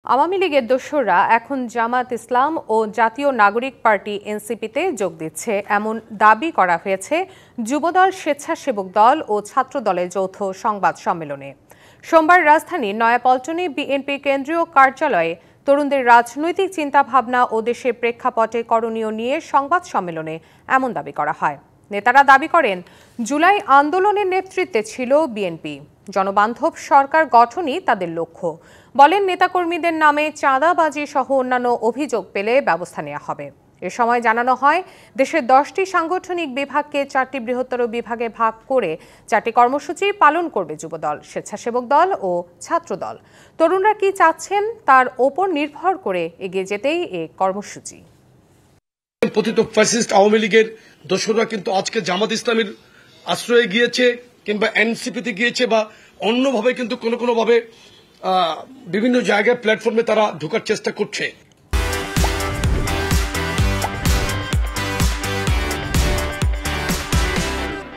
আওয়ামী লীগের দোসররা এখন জামাত ইসলাম ও জাতীয় নাগরিক পার্টি এনসিপিতে যোগ দিচ্ছে এমন দাবি করা হয়েছে যুবদল, স্বেচ্ছাসেবক দল ও ছাত্র দলের যৌথ সংবাদ সম্মেলনে। সোমবার রাজধানীর নয়াপল্টনে বিএনপি কেন্দ্রীয় কার্যালয়ে তরুণদের রাজনৈতিক চিন্তাভাবনা ও দেশের প্রেক্ষাপটে করণীয় নিয়ে সংবাদ সম্মেলনে এমন দাবি করা হয়। নেতারা দাবি করেন, জুলাই আন্দোলনের নেতৃত্বে ছিল বিএনপি, জনবান্ধব সরকার গঠনই তাদের লক্ষ্য। বলেন, নেতাকর্মীদের নামে চাঁদাবাজি সহ অন্যান্য অভিযোগ পেলে ব্যবস্থা নেওয়া হবে। এ সময় জানানো হয়, দেশের 10টি সাংগঠনিক বিভাগকে 4টি বৃহত্তর বিভাগে ভাগ করে 4টি কর্মসূচি পালন করবে যুবদল, স্বেচ্ছাসেবক দল ও ছাত্র দল। তরুণরা কি চাচ্ছেন তার ওপর নির্ভর করে এগিয়ে যেতেই এ কর্মসূচি। পতিত ফ্যাসিস্ট আওয়ামী লীগের দোসররা কিন্তু আজকে জামাত ইসলামের আশ্রয়ে গিয়েছে কিংবা এনসিপিতে গিয়েছে বা অন্যভাবে কিন্তু কোনো ভাবে বিভিন্ন জায়গায় প্ল্যাটফর্মে তারা ঢোকার চেষ্টা করছে।